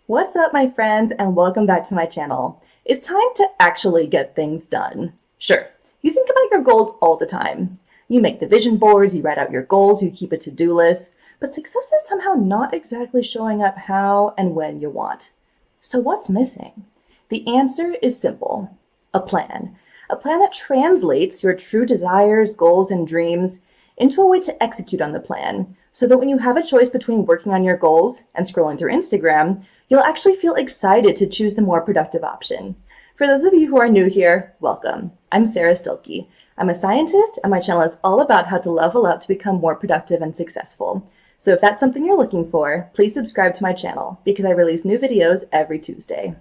What's up, my friends, and welcome back to my channel. It's time to actually get things done. Sure, you think about your goals all the time. You make the vision boards, you write out your goals, you keep a to-do list, but success is somehow not exactly showing up how and when you want. So what's missing? The answer is simple: a plan. A plan that translates your true desires, goals, and dreams into a way to execute on the plan, so that when you have a choice between working on your goals and scrolling through Instagram, you'll actually feel excited to choose the more productive option. For those of you who are new here, welcome. I'm Sara Stilleke. I'm a scientist, and my channel is all about how to level up to become more productive and successful. So if that's something you're looking for, please subscribe to my channel because I release new videos every Tuesday.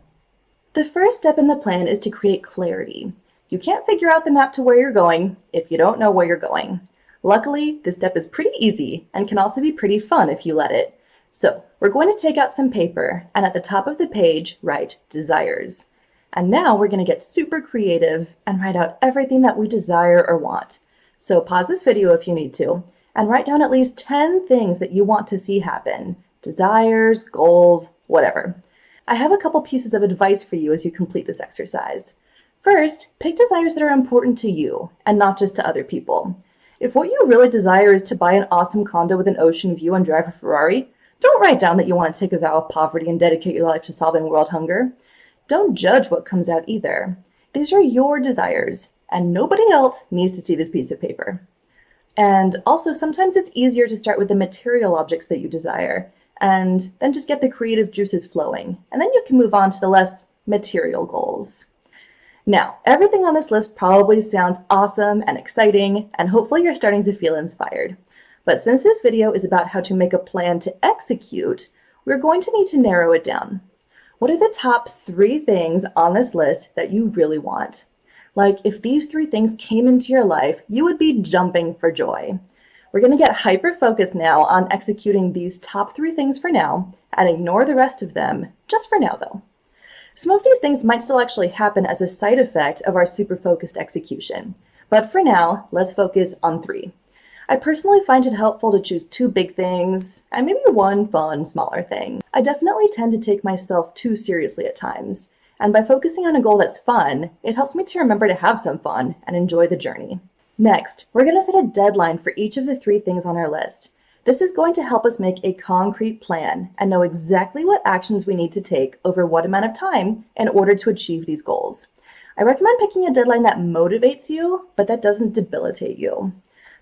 The first step in the plan is to create clarity. You can't figure out the map to where you're going if you don't know where you're going. Luckily, this step is pretty easy and can also be pretty fun if you let it. So we're going to take out some paper and at the top of the page, write desires. And now we're going to get super creative and write out everything that we desire or want. So pause this video if you need to and write down at least 10 things that you want to see happen. Desires, goals, whatever. I have a couple pieces of advice for you as you complete this exercise. First, pick desires that are important to you and not just to other people. If what you really desire is to buy an awesome condo with an ocean view and drive a Ferrari, don't write down that you want to take a vow of poverty and dedicate your life to solving world hunger. Don't judge what comes out either. These are your desires, and nobody else needs to see this piece of paper. And also, sometimes it's easier to start with the material objects that you desire, and then just get the creative juices flowing, and then you can move on to the less material goals. Now, everything on this list probably sounds awesome and exciting, and hopefully you're starting to feel inspired. But since this video is about how to make a plan to execute, we're going to need to narrow it down. What are the top 3 things on this list that you really want? Like, if these 3 things came into your life, you would be jumping for joy. We're going to get hyper-focused now on executing these top 3 things for now, and ignore the rest of them, just for now though. Some of these things might still actually happen as a side effect of our super focused execution. But for now, let's focus on 3. I personally find it helpful to choose 2 big things and maybe 1 fun, smaller thing. I definitely tend to take myself too seriously at times. And by focusing on a goal that's fun, it helps me to remember to have some fun and enjoy the journey. Next, we're going to set a deadline for each of the 3 things on our list. This is going to help us make a concrete plan and know exactly what actions we need to take over what amount of time in order to achieve these goals. I recommend picking a deadline that motivates you, but that doesn't debilitate you.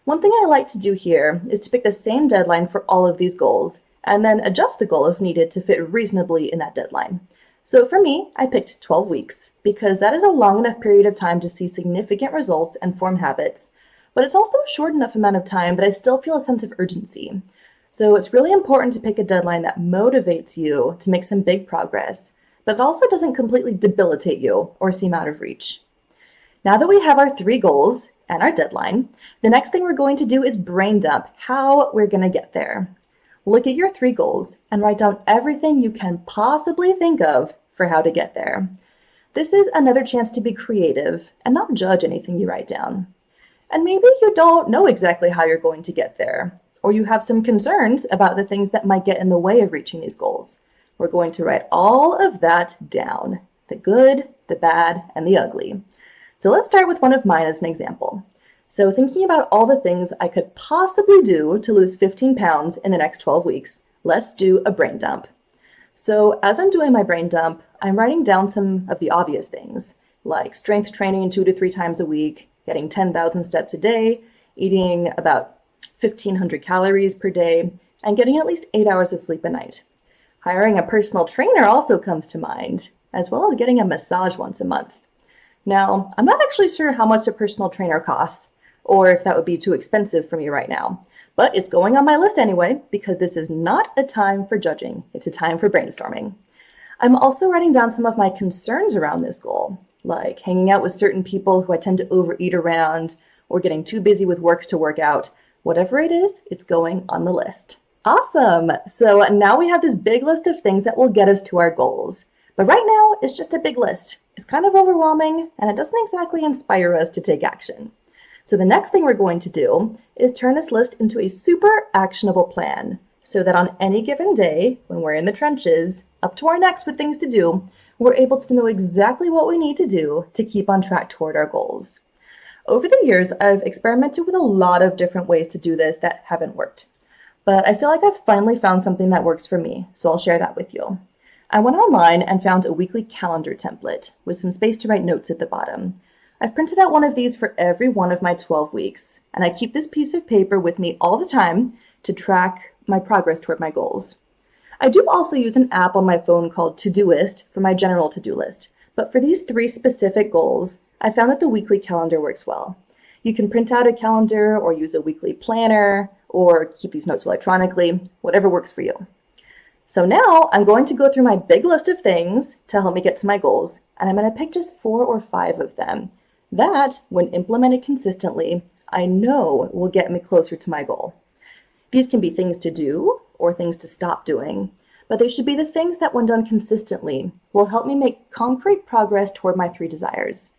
One thing I like to do here is to pick the same deadline for all of these goals and then adjust the goal if needed to fit reasonably in that deadline. So for me, I picked 12 weeks because that is a long enough period of time to see significant results and form habits. But it's also a short enough amount of time that I still feel a sense of urgency. So it's really important to pick a deadline that motivates you to make some big progress, but it also doesn't completely debilitate you or seem out of reach. Now that we have our 3 goals and our deadline, the next thing we're going to do is brain dump how we're going to get there. Look at your 3 goals and write down everything you can possibly think of for how to get there. This is another chance to be creative and not judge anything you write down. And maybe you don't know exactly how you're going to get there, or you have some concerns about the things that might get in the way of reaching these goals. We're going to write all of that down, the good, the bad, and the ugly. So let's start with one of mine as an example. So thinking about all the things I could possibly do to lose 15 pounds in the next 12 weeks, let's do a brain dump. So as I'm doing my brain dump, I'm writing down some of the obvious things, like strength training 2 to 3 times a week, getting 10,000 steps a day, eating about 1,500 calories per day, and getting at least 8 hours of sleep a night. Hiring a personal trainer also comes to mind, as well as getting a massage once a month. Now, I'm not actually sure how much a personal trainer costs, or if that would be too expensive for me right now, but it's going on my list anyway, because this is not a time for judging, it's a time for brainstorming. I'm also writing down some of my concerns around this goal, like hanging out with certain people who I tend to overeat around, or getting too busy with work to work out. Whatever it is, it's going on the list. Awesome! So now we have this big list of things that will get us to our goals. But right now, it's just a big list. It's kind of overwhelming, and it doesn't exactly inspire us to take action. So the next thing we're going to do is turn this list into a super actionable plan. so that on any given day, when we're in the trenches, up to our necks with things to do, we're able to know exactly what we need to do to keep on track toward our goals. Over the years, I've experimented with a lot of different ways to do this that haven't worked. But I feel like I've finally found something that works for me, so I'll share that with you. I went online and found a weekly calendar template with some space to write notes at the bottom. I've printed out one of these for every one of my 12 weeks, and I keep this piece of paper with me all the time to track my progress toward my goals. I do also use an app on my phone called Todoist for my general to-do list, but for these 3 specific goals, I found that the weekly calendar works well. You can print out a calendar or use a weekly planner or keep these notes electronically, whatever works for you. So now I'm going to go through my big list of things to help me get to my goals, and I'm going to pick just 4 or 5 of them that, when implemented consistently, I know will get me closer to my goal. These can be things to do or things to stop doing, but they should be the things that, when done consistently, will help me make concrete progress toward my 3 desires.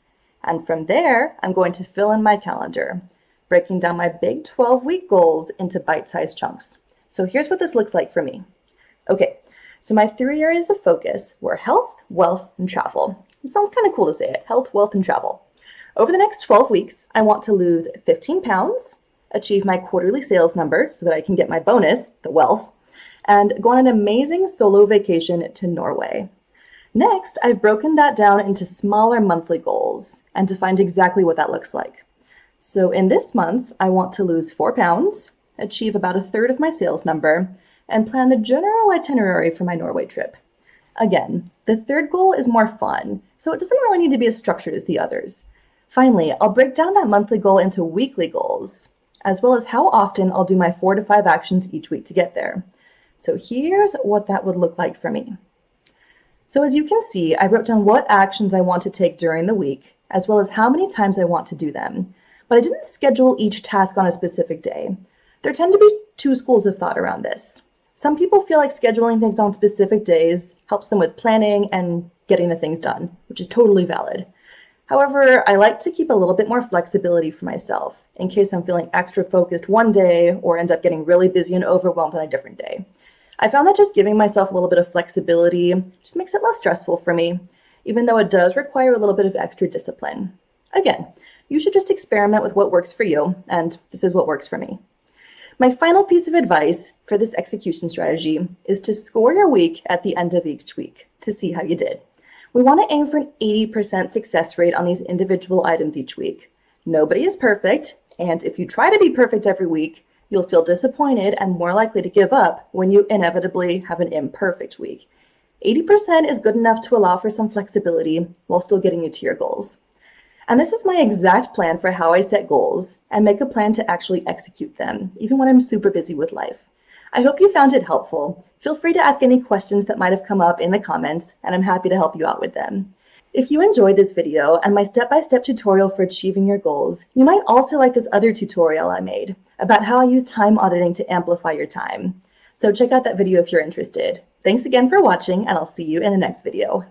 And from there, I'm going to fill in my calendar, breaking down my big 12-week goals into bite-sized chunks. So here's what this looks like for me. Okay, so my 3 areas of focus were health, wealth, and travel. It sounds kind of cool to say it, health, wealth, and travel. Over the next 12 weeks, I want to lose 15 pounds, achieve my quarterly sales number so that I can get my bonus, the wealth, and go on an amazing solo vacation to Norway. Next, I've broken that down into smaller monthly goals and defined exactly what that looks like. So in this month, I want to lose 4 pounds, achieve about 1/3 of my sales number, and plan the general itinerary for my Norway trip. Again, the 3rd goal is more fun, so it doesn't really need to be as structured as the others. Finally, I'll break down that monthly goal into weekly goals, as well as how often I'll do my 4 to 5 actions each week to get there. So here's what that would look like for me. So as you can see, I wrote down what actions I want to take during the week, as well as how many times I want to do them. But I didn't schedule each task on a specific day. There tend to be 2 schools of thought around this. Some people feel like scheduling things on specific days helps them with planning and getting the things done, which is totally valid. However, I like to keep a little bit more flexibility for myself in case I'm feeling extra focused one day or end up getting really busy and overwhelmed on a different day. I found that just giving myself a little bit of flexibility just makes it less stressful for me, even though it does require a little bit of extra discipline. Again, you should just experiment with what works for you, and this is what works for me. My final piece of advice for this execution strategy is to score your week at the end of each week to see how you did. We want to aim for an 80% success rate on these individual items each week. Nobody is perfect, and if you try to be perfect every week, you'll feel disappointed and more likely to give up when you inevitably have an imperfect week. 80% is good enough to allow for some flexibility while still getting you to your goals. And this is my exact plan for how I set goals and make a plan to actually execute them, even when I'm super busy with life. I hope you found it helpful. Feel free to ask any questions that might have come up in the comments, and I'm happy to help you out with them. If you enjoyed this video and my step-by-step tutorial for achieving your goals, you might also like this other tutorial I made about how I use time auditing to amplify your time. So check out that video if you're interested. Thanks again for watching, and I'll see you in the next video.